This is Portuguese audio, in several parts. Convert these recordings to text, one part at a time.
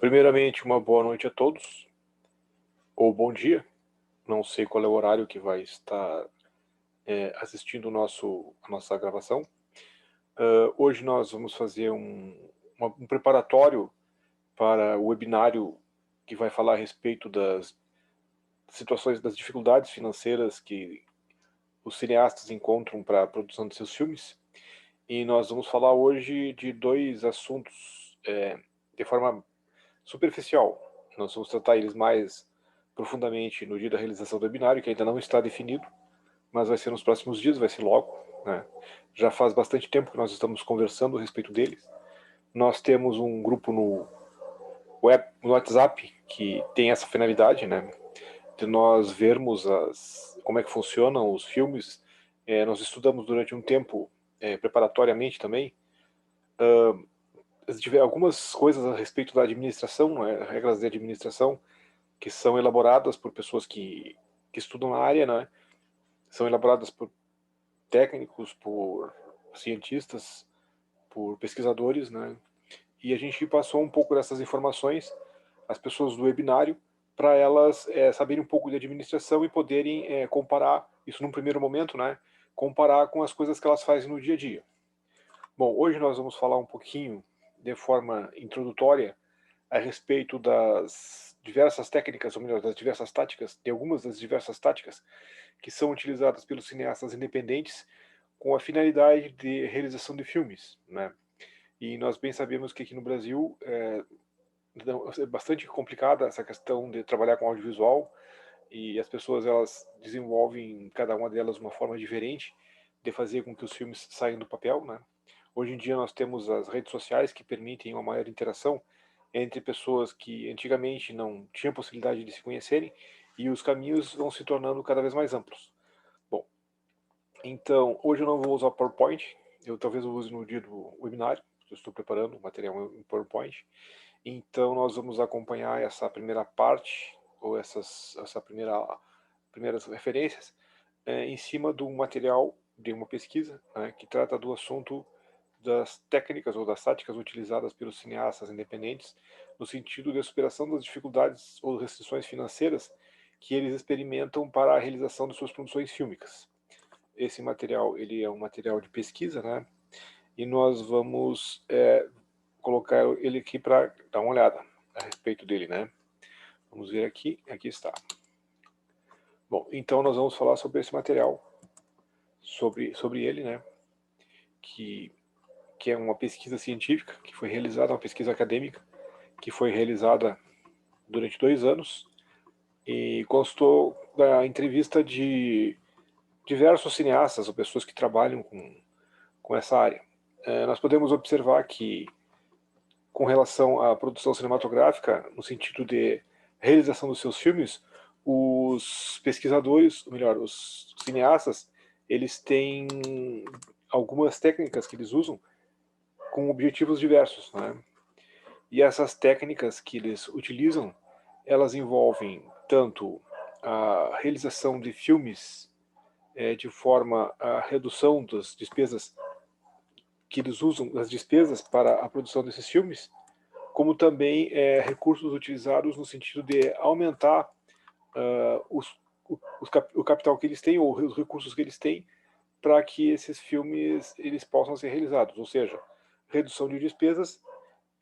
Primeiramente, uma boa noite a todos, ou bom dia. Não sei qual é o horário que vai estar assistindo a nossa gravação. Hoje nós vamos fazer um preparatório para o webinário que vai falar a respeito das situações, das dificuldades financeiras que os cineastas encontram para a produção de seus filmes. E nós vamos falar hoje de dois assuntos de forma superficial. Nós vamos tratar eles mais profundamente no dia da realização do webinário, que ainda não está definido, mas vai ser nos próximos dias, vai ser logo, né? Já faz bastante tempo que nós estamos conversando a respeito deles. Nós temos um grupo no WhatsApp que tem essa finalidade, né? De nós vermos como é que funcionam os filmes. Nós estudamos durante um tempo, preparatoriamente também, algumas coisas a respeito da administração, né? Regras de administração, que são elaboradas por pessoas que estudam na área, né? São elaboradas por técnicos, por cientistas, por pesquisadores, né? E a gente passou um pouco dessas informações às pessoas do webinário para elas saberem um pouco de administração e poderem comparar isso num primeiro momento, né? Comparar com as coisas que elas fazem no dia a dia. Bom, hoje nós vamos falar um pouquinho de forma introdutória a respeito das diversas técnicas, ou melhor, das diversas táticas, de algumas das diversas táticas que são utilizadas pelos cineastas independentes com a finalidade de realização de filmes, né? E nós bem sabemos que aqui no Brasil é bastante complicada essa questão de trabalhar com audiovisual, e as pessoas elas desenvolvem, cada uma delas, uma forma diferente de fazer com que os filmes saiam do papel, né? Hoje em dia nós temos as redes sociais que permitem uma maior interação entre pessoas que antigamente não tinham possibilidade de se conhecerem, e os caminhos vão se tornando cada vez mais amplos. Bom, então hoje eu não vou usar o PowerPoint, eu talvez use no dia do webinário, eu estou preparando o material em PowerPoint. Então nós vamos acompanhar essa primeira parte, ou essa primeiras referências, em cima do material de uma pesquisa, né, que trata do assunto das técnicas ou das táticas utilizadas pelos cineastas independentes no sentido de superação das dificuldades ou restrições financeiras que eles experimentam para a realização de suas produções fílmicas. Esse material ele é um material de pesquisa, né? E nós vamos colocar ele aqui para dar uma olhada a respeito dele, né? Vamos ver aqui, aqui está. Bom, então nós vamos falar sobre esse material, sobre ele, né? Que é uma pesquisa científica, que foi realizada, uma pesquisa acadêmica, que foi realizada durante 2 anos, e constou da entrevista de diversos cineastas ou pessoas que trabalham com essa área. Nós podemos observar que, com relação à produção cinematográfica, no sentido de realização dos seus filmes, os pesquisadores, ou melhor, os cineastas, eles têm algumas técnicas que eles usam com objetivos diversos, né? E essas técnicas que eles utilizam, elas envolvem tanto a realização de filmes de forma a redução das despesas que eles usam, as despesas para a produção desses filmes, como também recursos utilizados no sentido de aumentar o capital que eles têm, ou os recursos que eles têm, para que esses filmes eles possam ser realizados, ou seja, redução de despesas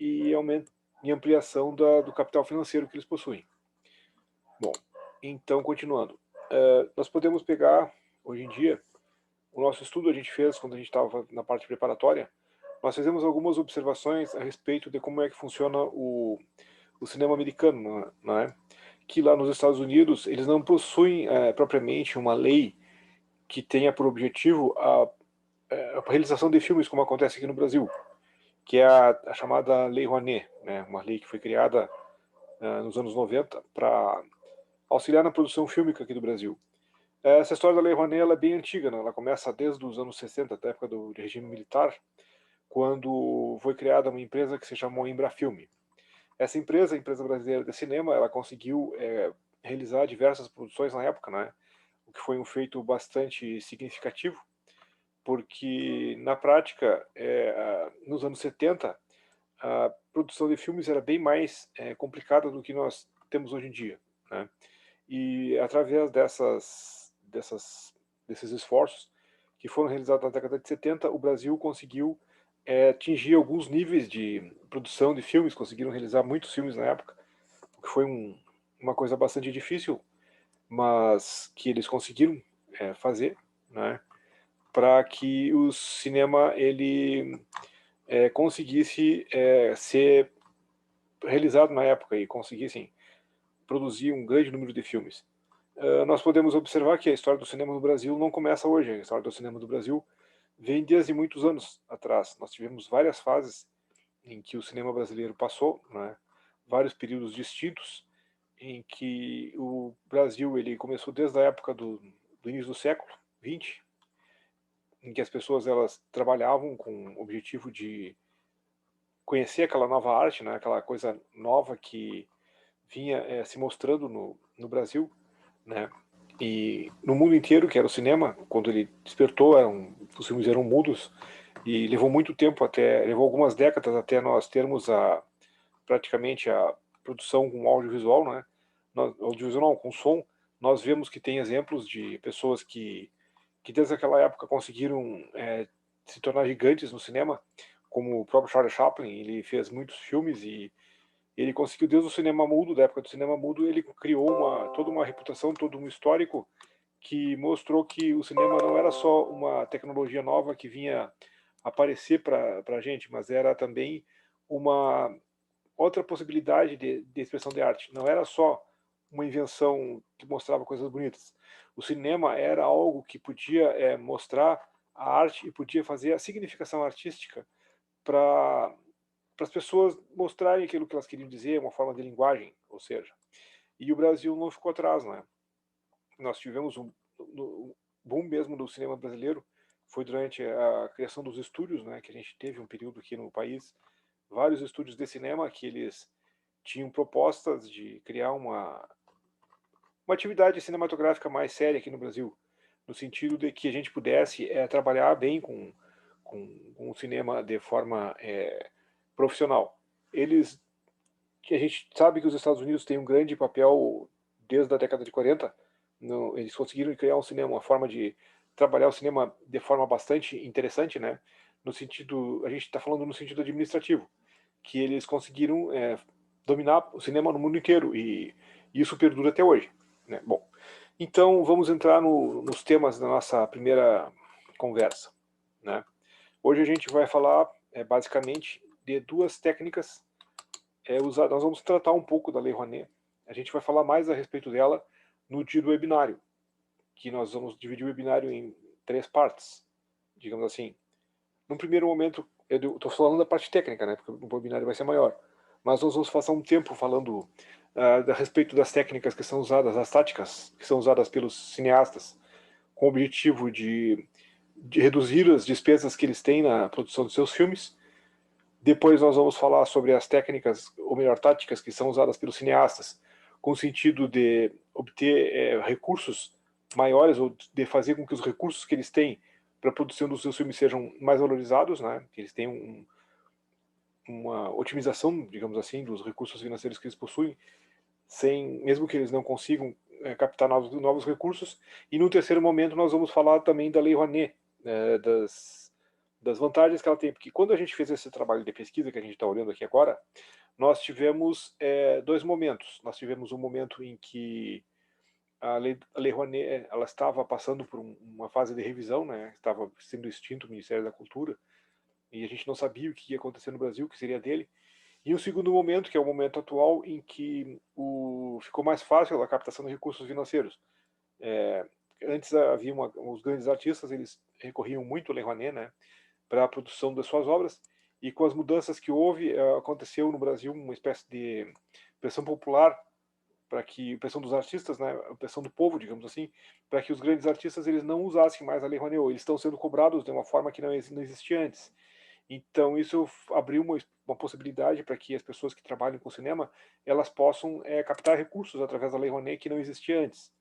e aumento e ampliação do capital financeiro que eles possuem. Bom, então, continuando. Nós podemos pegar, hoje em dia, o nosso estudo a gente fez quando a gente estava na parte preparatória, nós fizemos algumas observações a respeito de como é que funciona o cinema americano, né? Que lá nos Estados Unidos eles não possuem propriamente uma lei que tenha por objetivo a realização de filmes como acontece aqui no Brasil, que é a chamada Lei Rouanet, né? Uma lei que foi criada nos anos 90 para auxiliar na produção fílmica aqui do Brasil. Essa história da Lei Rouanet ela é bem antiga, né? Ela começa desde os anos 60, da época do regime militar, quando foi criada uma empresa que se chamou Embrafilme. Essa empresa, a Empresa Brasileira de Cinema, ela conseguiu realizar diversas produções na época, né? O que foi um feito bastante significativo, porque na prática, nos anos 70, a produção de filmes era bem mais complicada do que nós temos hoje em dia, né? E através desses esforços que foram realizados na década de 70, o Brasil conseguiu atingir alguns níveis de produção de filmes, conseguiram realizar muitos filmes na época, o que foi uma coisa bastante difícil, mas que eles conseguiram fazer, né, para que o cinema ele conseguisse ser realizado na época e conseguissem produzir um grande número de filmes. Nós podemos observar que a história do cinema no Brasil não começa hoje. A história do cinema do Brasil vem desde muitos anos atrás. Nós tivemos várias fases em que o cinema brasileiro passou, né? Vários períodos distintos em que o Brasil ele começou desde a época do início do século XX, em que as pessoas elas trabalhavam com o objetivo de conhecer aquela nova arte, né? Aquela coisa nova que vinha se mostrando no Brasil, né? E no mundo inteiro, que era o cinema, quando ele despertou, os filmes eram mudos, e levou muito tempo levou algumas décadas até nós termos praticamente a produção com audiovisual, né? Audiovisual não, com som. Nós vemos que tem exemplos de pessoas que desde aquela época conseguiram se tornar gigantes no cinema, como o próprio Charlie Chaplin. Ele fez muitos filmes e ele conseguiu, desde o cinema mudo, da época do cinema mudo, ele criou toda uma reputação, todo um histórico que mostrou que o cinema não era só uma tecnologia nova que vinha aparecer para a gente, mas era também uma outra possibilidade de expressão de arte. Não era só uma invenção que mostrava coisas bonitas. O cinema era algo que podia mostrar a arte e podia fazer a significação artística para as pessoas mostrarem aquilo que elas queriam dizer, uma forma de linguagem, ou seja. E o Brasil não ficou atrás, né? Nós tivemos um boom mesmo do cinema brasileiro, foi durante a criação dos estúdios, né, que a gente teve um período aqui no país, vários estúdios de cinema que eles tinham propostas de criar uma atividade cinematográfica mais séria aqui no Brasil, no sentido de que a gente pudesse trabalhar bem com o cinema de forma profissional. A gente sabe que os Estados Unidos têm um grande papel desde a década de 40. Eles conseguiram criar um cinema, uma forma de trabalhar o cinema de forma bastante interessante, né? No sentido, a gente está falando no sentido administrativo, que eles conseguiram dominar o cinema no mundo inteiro e isso perdura até hoje, né? Bom, então vamos entrar nos temas da nossa primeira conversa, né? Hoje a gente vai falar basicamente de duas técnicas usadas. Nós vamos tratar um pouco da Lei Rouanet. A gente vai falar mais a respeito dela no dia do webinário, que nós vamos dividir o webinário em 3 partes, digamos assim. No primeiro momento, eu estou falando da parte técnica, né, porque o webinário vai ser maior, mas nós vamos passar um tempo falando a respeito das técnicas que são usadas, as táticas que são usadas pelos cineastas, com o objetivo de reduzir as despesas que eles têm na produção de seus filmes. Depois nós vamos falar sobre as técnicas, ou melhor, táticas que são usadas pelos cineastas, com o sentido de obter recursos maiores, ou de fazer com que os recursos que eles têm para a produção dos seus filmes sejam mais valorizados, né? Que eles tenham uma otimização, digamos assim, dos recursos financeiros que eles possuem, mesmo que eles não consigam captar novos recursos. E no terceiro momento nós vamos falar também da Lei Rouanet, das vantagens que ela tem, porque quando a gente fez esse trabalho de pesquisa que a gente está olhando aqui agora, nós tivemos 2 momentos. Nós tivemos um momento em que a Lei Rouanet ela estava passando por uma fase de revisão, né? Estava sendo extinto o Ministério da Cultura, e a gente não sabia o que ia acontecer no Brasil, o que seria dele. E o segundo momento, que é o momento atual, em que ficou mais fácil a captação de recursos financeiros. Antes havia os grandes artistas, eles recorriam muito à Lei Rouanet, né, para a produção das suas obras, e com as mudanças que houve, aconteceu no Brasil uma espécie de pressão popular para que pressão dos artistas, né, pressão do povo, digamos assim, para que os grandes artistas eles não usassem mais a Lei Rouanet. Eles estão sendo cobrados de uma forma que não existia antes. Então isso abriu uma possibilidade para que as pessoas que trabalham com cinema elas possam captar recursos através da Lei Rouanet que não existia antes.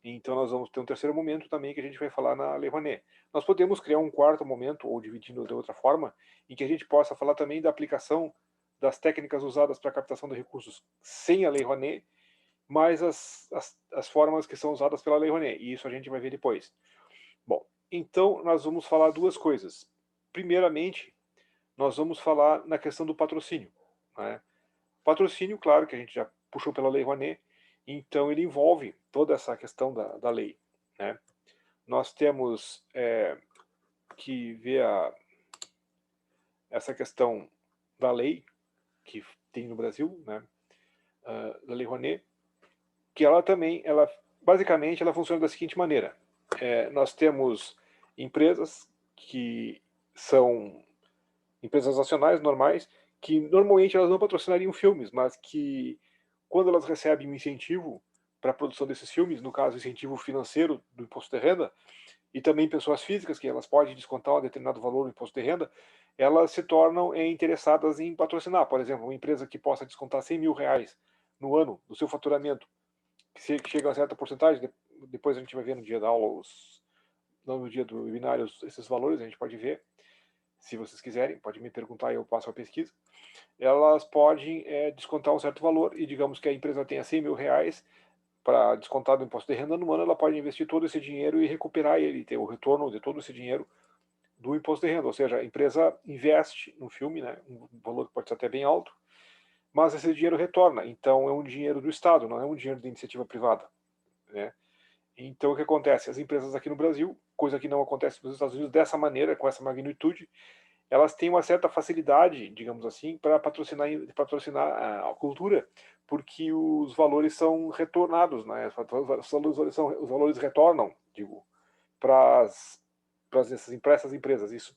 Então nós vamos ter um terceiro momento também que a gente vai falar na Lei Rouanet. Nós podemos criar um quarto momento, ou dividindo de outra forma, em que a gente possa falar também da aplicação das técnicas usadas para a captação de recursos sem a Lei Rouanet, mais as formas que são usadas pela Lei Rouanet, e isso a gente vai ver depois. Bom, então nós vamos falar duas coisas. Primeiramente, nós vamos falar na questão do patrocínio, né? Patrocínio, claro, que a gente já puxou pela Lei Rouanet, então ele envolve toda essa questão da lei, né? Nós temos que ver essa questão da lei que tem no Brasil, né? Da Lei Rouanet, que ela também, basicamente, ela funciona da seguinte maneira. Nós temos empresas que são empresas nacionais normais, que normalmente elas não patrocinariam filmes, mas que quando elas recebem um incentivo para a produção desses filmes, no caso, incentivo financeiro do imposto de renda, e também pessoas físicas, que elas podem descontar um determinado valor do imposto de renda, elas se tornam interessadas em patrocinar. Por exemplo, uma empresa que possa descontar 100 mil reais no ano do seu faturamento, que chega a certa porcentagem, depois a gente vai ver no dia da aula, no dia do webinário, esses valores, a gente pode ver. Se vocês quiserem, pode me perguntar e eu passo a pesquisa. Elas podem descontar um certo valor, e digamos que a empresa tenha 100 mil reais para descontar do imposto de renda no ano, ela pode investir todo esse dinheiro e recuperar ele, ter o retorno de todo esse dinheiro do imposto de renda. Ou seja, a empresa investe no filme, né, um valor que pode ser até bem alto, mas esse dinheiro retorna. Então é um dinheiro do Estado, não é um dinheiro de iniciativa privada, né? Então o que acontece? As empresas aqui no Brasil, coisa que não acontece nos Estados Unidos dessa maneira, com essa magnitude, elas têm uma certa facilidade, digamos assim, para patrocinar a cultura, porque os valores são retornados, né? Os valores retornam, digo, para essas empresas. Isso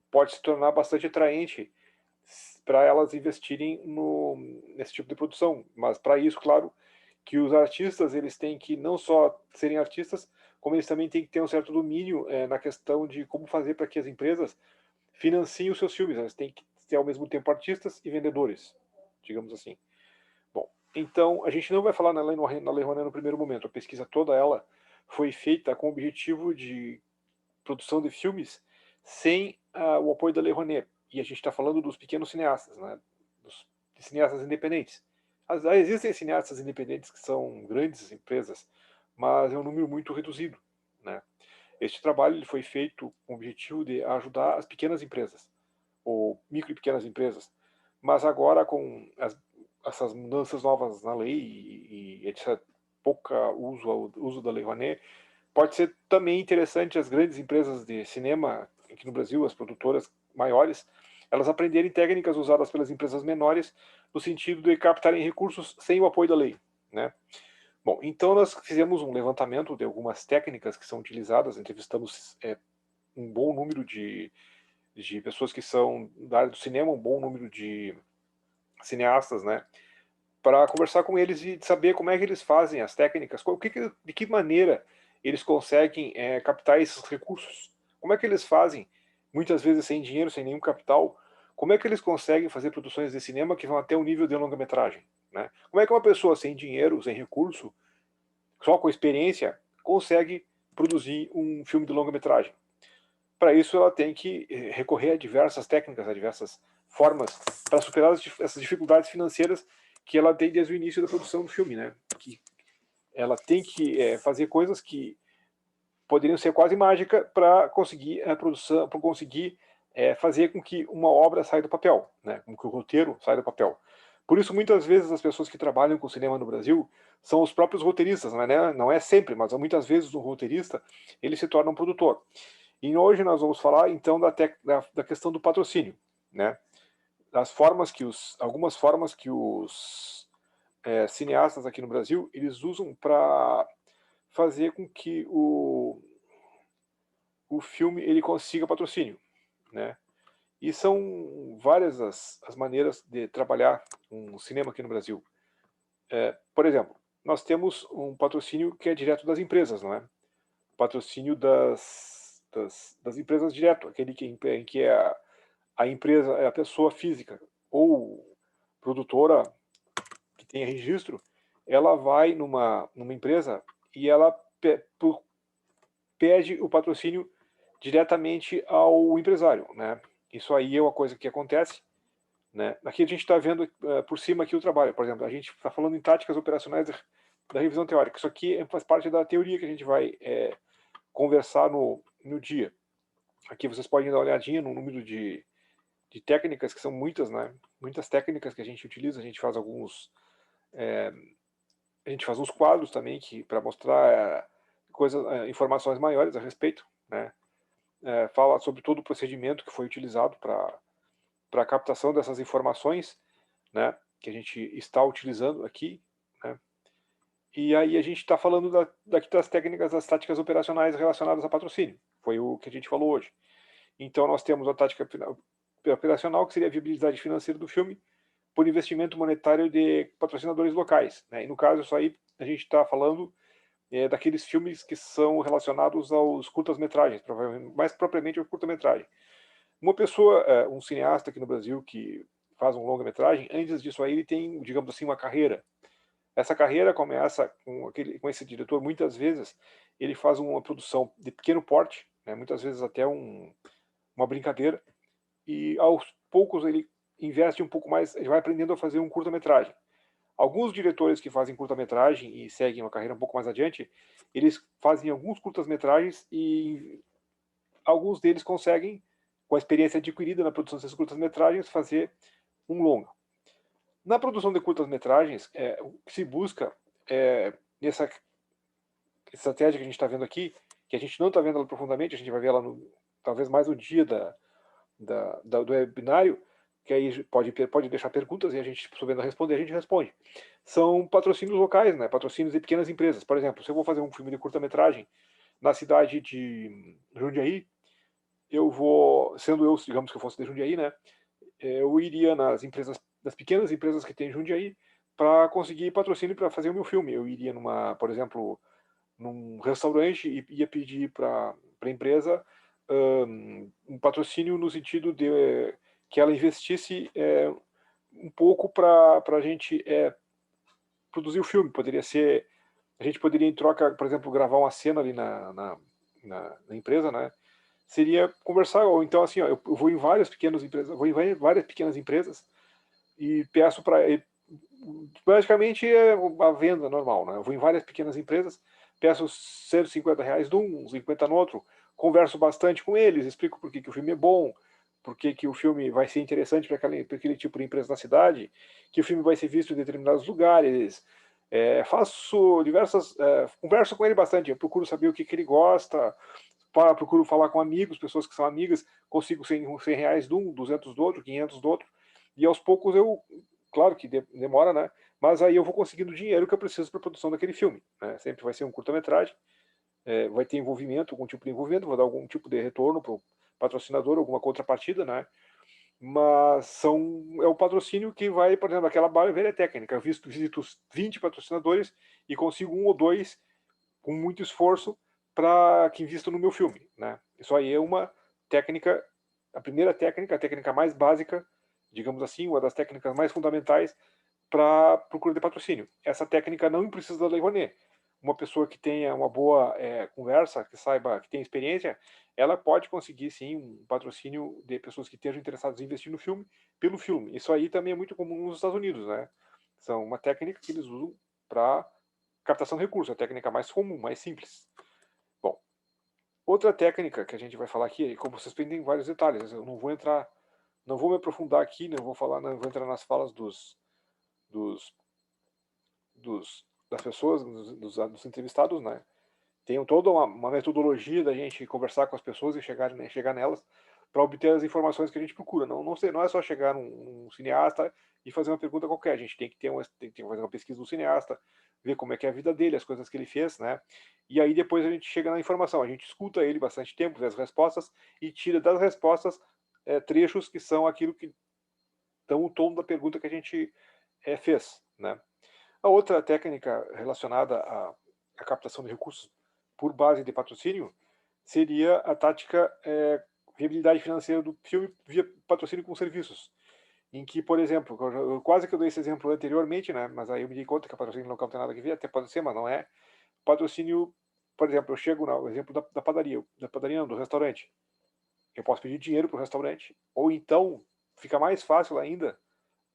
pode se tornar bastante atraente para elas investirem nesse tipo de produção. Mas para isso, claro, que os artistas eles têm que não só serem artistas, como eles também têm que ter um certo domínio na questão de como fazer para que as empresas financiem os seus filmes. Eles têm que ser ao mesmo tempo artistas e vendedores, digamos assim. Bom, então a gente não vai falar na Lei Rouanet no primeiro momento. A pesquisa toda ela foi feita com o objetivo de produção de filmes sem o apoio da Lei Rouanet. E a gente está falando dos pequenos cineastas, né? Dos cineastas independentes. Existem cineastas independentes que são grandes empresas, mas é um número muito reduzido, né? Este trabalho ele foi feito com o objetivo de ajudar as pequenas empresas, ou micro e pequenas empresas, mas agora com essas mudanças novas na lei e etc., pouca uso da Lei Rouanet, pode ser também interessante as grandes empresas de cinema aqui no Brasil, as produtoras maiores, elas aprenderem técnicas usadas pelas empresas menores no sentido de captarem recursos sem o apoio da lei, né? Bom, então nós fizemos um levantamento de algumas técnicas que são utilizadas, entrevistamos um bom número de pessoas que são da área do cinema, um bom número de cineastas, né, para conversar com eles e saber como é que eles fazem as técnicas, de que maneira eles conseguem captar esses recursos, como é que eles fazem, muitas vezes sem dinheiro, sem nenhum capital, como é que eles conseguem fazer produções de cinema que vão até o nível de longa-metragem, né? Como é que uma pessoa sem dinheiro, sem recurso, só com experiência, consegue produzir um filme de longa-metragem? Para isso, ela tem que recorrer a diversas técnicas, a diversas formas, para superar essas dificuldades financeiras que ela tem desde o início da produção do filme, né? Que ela tem que fazer coisas que poderiam ser quase mágica para conseguir a produção, para conseguir fazer com que uma obra saia do papel, né? Com que o roteiro saia do papel. Por isso, muitas vezes, as pessoas que trabalham com cinema no Brasil são os próprios roteiristas, não é sempre, mas muitas vezes o roteirista ele se torna um produtor. E hoje nós vamos falar então da questão do patrocínio, né? Algumas formas que os cineastas aqui no Brasil eles usam para fazer com que o filme ele consiga patrocínio, né? E são várias as maneiras de trabalhar um cinema aqui no Brasil. Por exemplo, nós temos um patrocínio que é direto das empresas, não é? Patrocínio das empresas direto, aquele em que a empresa é a pessoa física ou produtora que tenha registro, ela vai numa empresa e ela pede o patrocínio diretamente ao empresário, né? Isso aí é uma coisa que acontece né? Aqui a gente está vendo por cima aqui o trabalho. Por exemplo, a gente está falando em táticas operacionais da revisão teórica. Isso aqui faz parte da teoria que a gente vai conversar no dia. Aqui vocês podem dar uma olhadinha no número de técnicas, que são muitas, né? Muitas técnicas que a gente utiliza. A gente faz uns quadros também para mostrar informações maiores a respeito, né? Fala sobre todo o procedimento que foi utilizado para a captação dessas informações, né? Que a gente está utilizando aqui, né? E aí a gente está falando daqui das técnicas, das táticas operacionais relacionadas a patrocínio. Foi o que a gente falou hoje. Então nós temos a tática operacional, que seria a viabilidade financeira do filme, por investimento monetário de patrocinadores locais, né? E no caso, isso aí a gente está falando daqueles filmes que são relacionados aos curtas-metragens, mais propriamente ao curta-metragem. Uma pessoa, um cineasta aqui no Brasil que faz um longa-metragem, antes disso aí ele tem, digamos assim, uma carreira. Essa carreira começa com esse diretor, muitas vezes ele faz uma produção de pequeno porte, né, muitas vezes até uma brincadeira, e aos poucos ele investe um pouco mais, ele vai aprendendo a fazer um curta-metragem. Alguns diretores que fazem curta-metragem e seguem uma carreira um pouco mais adiante, eles fazem alguns curtas-metragens e alguns deles conseguem, com a experiência adquirida na produção dessas curtas-metragens, fazer um longa. Na produção de curtas-metragens, o que se busca nessa estratégia que a gente está vendo aqui, que a gente não está vendo ela profundamente, a gente vai ver ela talvez mais no dia do webinário, que aí pode deixar perguntas e a gente, sabendo responder, a gente responde. São patrocínios locais, né? Patrocínios de pequenas empresas. Por exemplo, se eu vou fazer um filme de curta-metragem na cidade de Jundiaí, sendo eu, digamos que eu fosse de Jundiaí, né? Eu iria nas pequenas empresas que tem em Jundiaí, para conseguir patrocínio para fazer o meu filme. Eu iria por exemplo, num restaurante e ia pedir para a empresa um patrocínio no sentido de que ela investisse um pouco para a gente produzir o filme. A gente poderia em troca, por exemplo, gravar uma cena ali na empresa, né? Seria conversar, ou então assim, ó, eu vou em várias pequenas empresas, e peço para, basicamente é a venda normal, né? Eu vou em várias pequenas empresas, peço R$ 150 de um, 50 no outro, converso bastante com eles, explico por que o filme é bom, por que o filme vai ser interessante para aquele tipo de empresa na cidade, que o filme vai ser visto em determinados lugares. Faço converso com ele bastante, eu procuro saber o que ele gosta, procuro falar com amigos, pessoas que são amigas, consigo R$ 100 de um, 200 do outro, 500 do outro, e aos poucos claro que demora, né? Mas aí eu vou conseguindo o dinheiro que eu preciso para a produção daquele filme, né? Sempre vai ser um curta-metragem, vai ter envolvimento, algum tipo de envolvimento, vou dar algum tipo de retorno para o patrocinador, alguma contrapartida, né? Mas é o patrocínio que vai, por exemplo, aquela velha técnica. Eu visito 20 patrocinadores e consigo um ou dois com muito esforço para que invistam no meu filme, né? Isso aí é uma técnica, a primeira técnica, a técnica mais básica, digamos assim, uma das técnicas mais fundamentais para procura de patrocínio. Essa técnica não precisa da Lei Rouanet. Uma pessoa que tenha uma boa conversa, que saiba, que tenha experiência, ela pode conseguir sim um patrocínio de pessoas que estejam interessadas em investir no filme pelo filme. Isso aí também é muito comum nos Estados Unidos, né? São uma técnica que eles usam para captação de recursos, a técnica mais comum, mais simples. Bom, outra técnica que a gente vai falar aqui, como vocês tem vários detalhes, eu não vou me aprofundar aqui, não vou entrar nas falas dos, das pessoas, dos entrevistados, né? Tem toda uma metodologia da gente conversar com as pessoas e chegar nelas para obter as informações que a gente procura. Não é só chegar num cineasta e fazer uma pergunta qualquer. A gente tem que fazer uma pesquisa do cineasta, ver como é que é a vida dele, as coisas que ele fez, né? E aí depois a gente chega na informação. A gente escuta ele bastante tempo, vê as respostas e tira das respostas trechos que são aquilo que dão o tom da pergunta que a gente fez, né? A outra técnica relacionada à captação de recursos por base de patrocínio seria a tática viabilidade financeira do filme via patrocínio com serviços. Em que, por exemplo, quase que eu dei esse exemplo anteriormente, né? Mas aí eu me dei conta que a patrocínio local não tem nada a ver, até pode ser, mas não é. Patrocínio, por exemplo, eu chego no exemplo da padaria não, do restaurante. Eu posso pedir dinheiro para o restaurante, ou então fica mais fácil ainda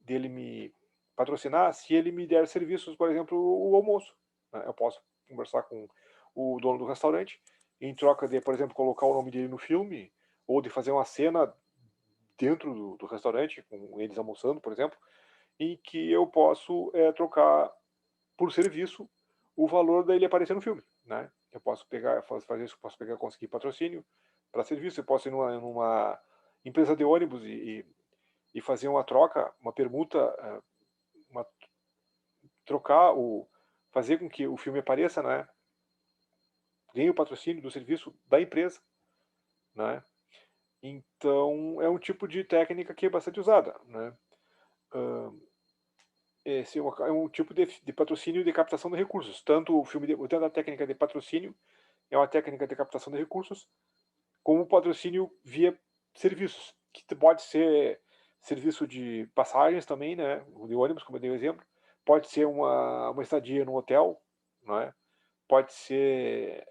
dele me patrocinar se ele me der serviços, por exemplo, o almoço, né? Eu posso conversar com o dono do restaurante, em troca de, por exemplo, colocar o nome dele no filme, ou de fazer uma cena dentro do restaurante, com eles almoçando, por exemplo, em que eu posso trocar por serviço o valor dele aparecer no filme, né? Eu posso pegar, fazer isso, posso pegar, conseguir patrocínio para serviço, eu posso ir numa empresa de ônibus e fazer uma troca, uma permuta, uma, trocar fazer com que o filme apareça, né? Ganhe o patrocínio do serviço da empresa, né? Então é um tipo de técnica que é bastante usada, né? Esse é um tipo de patrocínio de captação de recursos. Tanto tanto a técnica de patrocínio é uma técnica de captação de recursos, como o patrocínio via serviços, que pode ser serviço de passagens também, né? De ônibus, como eu dei o exemplo. Pode ser uma estadia no hotel, não é? Pode ser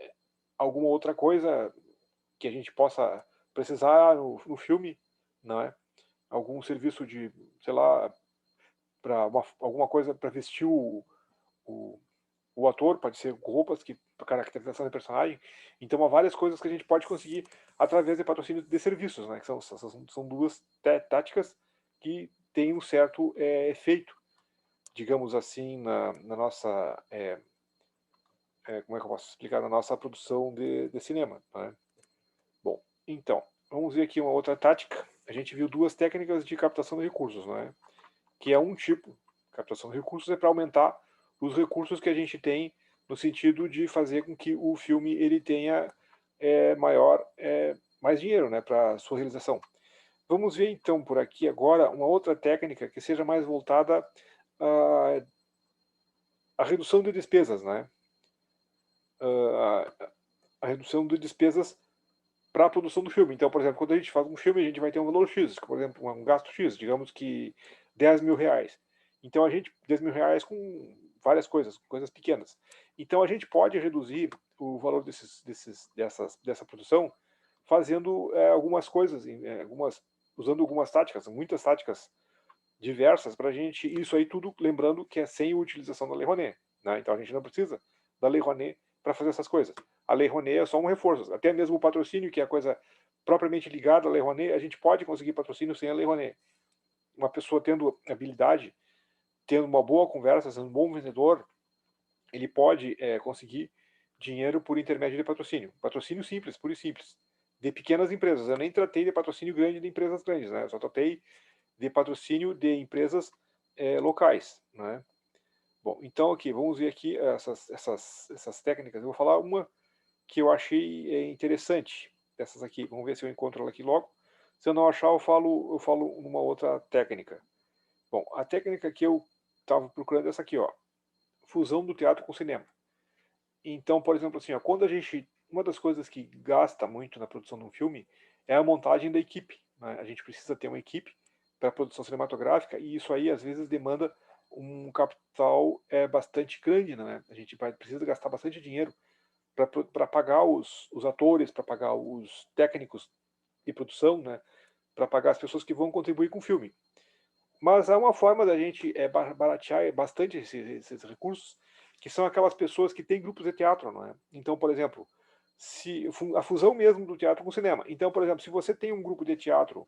alguma outra coisa que a gente possa precisar no filme, não é? Algum serviço de, sei lá, para alguma coisa para vestir o, o ator, pode ser roupas que para caracterização do personagem. Então há várias coisas que a gente pode conseguir através de patrocínio de serviços, né? Que são duas táticas que têm um certo efeito, digamos assim, na nossa como é que eu posso explicar, na nossa produção de cinema, né? Bom, então, vamos ver aqui uma outra tática. A gente viu duas técnicas de captação de recursos, né? Que é um tipo, captação de recursos é para aumentar os recursos que a gente tem no sentido de fazer com que o filme ele tenha mais dinheiro, né, para sua realização. Vamos ver então por aqui agora uma outra técnica que seja mais voltada à redução de despesas, né? A redução de despesas para a produção do filme. Então, por exemplo, quando a gente faz um filme, a gente vai ter um valor X, por exemplo, um gasto X, digamos que R$10.000. Então, 10 mil reais com várias coisas, coisas pequenas. Então, a gente pode reduzir o valor dessa produção fazendo algumas coisas, usando algumas táticas, muitas táticas diversas para a gente, isso aí tudo lembrando que é sem a utilização da Lei Rouanet, né? Então a gente não precisa da Lei Rouanet para fazer essas coisas. A Lei Rouanet é só um reforço, até mesmo o patrocínio, que é a coisa propriamente ligada à Lei Rouanet, a gente pode conseguir patrocínio sem a Lei Rouanet. Uma pessoa tendo habilidade, tendo uma boa conversa, sendo um bom vendedor, ele pode conseguir dinheiro por intermédio de patrocínio. Patrocínio simples, puro e simples, de pequenas empresas. Eu nem tratei de patrocínio grande de empresas grandes, né? Eu só tratei de patrocínio de empresas locais, né? Bom, então aqui, vamos ver aqui essas técnicas. Eu vou falar uma que eu achei interessante, dessas aqui. Vamos ver se eu encontro ela aqui logo. Se eu não achar, eu falo numa outra técnica. Bom, a técnica que eu estava procurando é essa aqui, ó. Fusão do teatro com o cinema. Então, por exemplo, assim, ó, quando uma das coisas que gasta muito na produção de um filme é a montagem da equipe, né? A gente precisa ter uma equipe para a produção cinematográfica e isso aí às vezes demanda um capital bastante grande, né? A gente precisa gastar bastante dinheiro para pagar os atores, para pagar os técnicos de produção, né? Para pagar as pessoas que vão contribuir com o filme. Mas há uma forma da gente baratear bastante esses recursos, que são aquelas pessoas que têm grupos de teatro, não é? Então, por exemplo, a fusão mesmo do teatro com o cinema. Então, por exemplo, se você tem um grupo de teatro,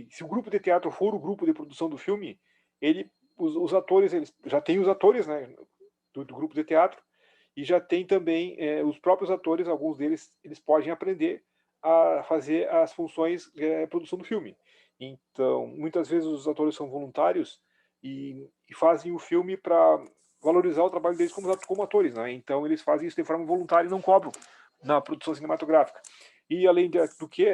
se o grupo de teatro for o grupo de produção do filme, os atores, eles já tem os atores, né, do grupo de teatro, e já tem também os próprios atores, alguns deles, eles podem aprender a fazer as funções de produção do filme. Então, muitas vezes os atores são voluntários e fazem o filme para valorizar o trabalho deles como atores, né? Então, eles fazem isso de forma voluntária e não cobram na produção cinematográfica. E do que,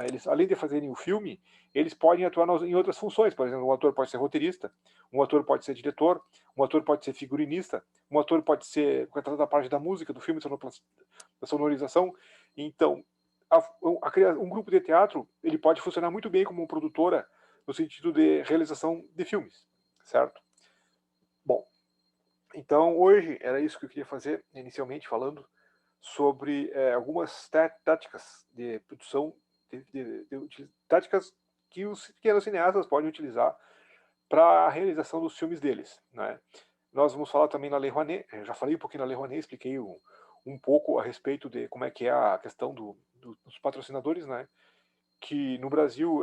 eles, além de fazerem o filme, eles podem atuar em outras funções. Por exemplo, um ator pode ser roteirista, um ator pode ser diretor, um ator pode ser figurinista, um ator pode ser contratado da parte da música, do filme, da sonorização. Então, um grupo de teatro ele pode funcionar muito bem como produtora no sentido de realização de filmes, certo? Bom, então hoje era isso que eu queria fazer, inicialmente falando sobre algumas táticas de produção, táticas que os pequenos cineastas podem utilizar para a realização dos filmes deles, né? Nós vamos falar também na Lei Rouanet, eu já falei um pouquinho na Lei Rouanet, expliquei um pouco a respeito de como é que é a questão dos patrocinadores, né? Que no Brasil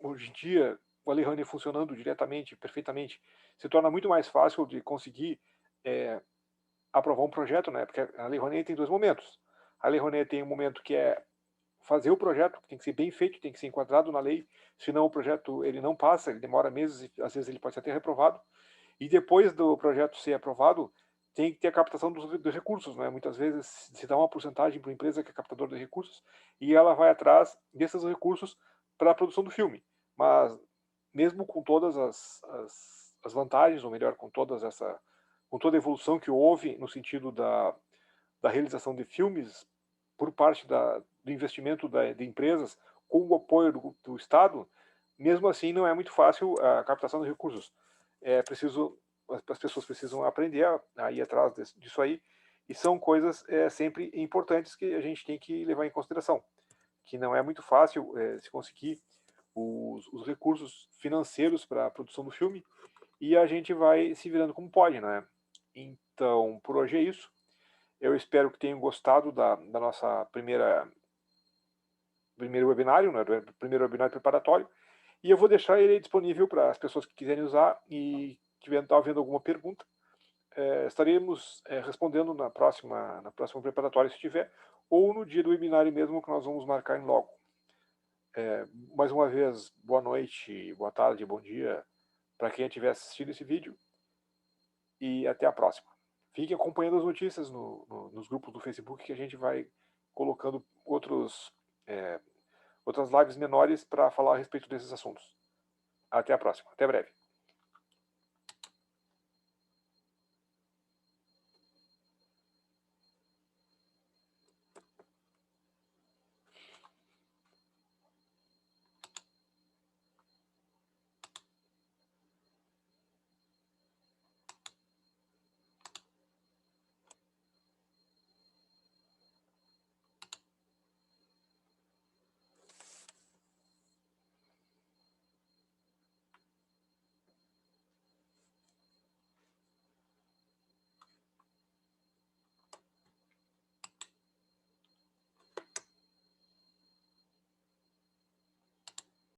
hoje em dia, a Lei Rouanet funcionando diretamente, perfeitamente, se torna muito mais fácil de conseguir aprovar um projeto, né? Porque a Lei Rouanet tem dois momentos. A Lei Rouanet tem um momento que é fazer o projeto, que tem que ser bem feito, tem que ser enquadrado na lei, senão o projeto ele não passa, ele demora meses e às vezes ele pode ser até reprovado. E depois do projeto ser aprovado, tem que ter a captação dos recursos, né? Muitas vezes se dá uma porcentagem para a empresa que é captadora de recursos e ela vai atrás desses recursos para a produção do filme. Mas mesmo com todas as vantagens, ou melhor, com toda a evolução que houve no sentido da realização de filmes por parte do investimento de empresas com o apoio do Estado, mesmo assim não é muito fácil a captação de recursos. As pessoas precisam aprender a ir atrás disso aí, e são coisas sempre importantes que a gente tem que levar em consideração, que não é muito fácil se conseguir os recursos financeiros para a produção do filme, e a gente vai se virando como pode, né? Então, por hoje é isso. Eu espero que tenham gostado da nossa primeiro webinário, né, do primeiro webinário preparatório, e eu vou deixar ele disponível para as pessoas que quiserem usar e que estão havendo alguma pergunta. Estaremos respondendo na próxima preparatória, se tiver, ou no dia do webinário mesmo, que nós vamos marcar em logo. Mais uma vez, boa noite, boa tarde, bom dia para quem estiver assistindo esse vídeo, e até a próxima. Fiquem acompanhando as notícias nos grupos do Facebook, que a gente vai colocando outras lives menores para falar a respeito desses assuntos. Até a próxima. Até breve.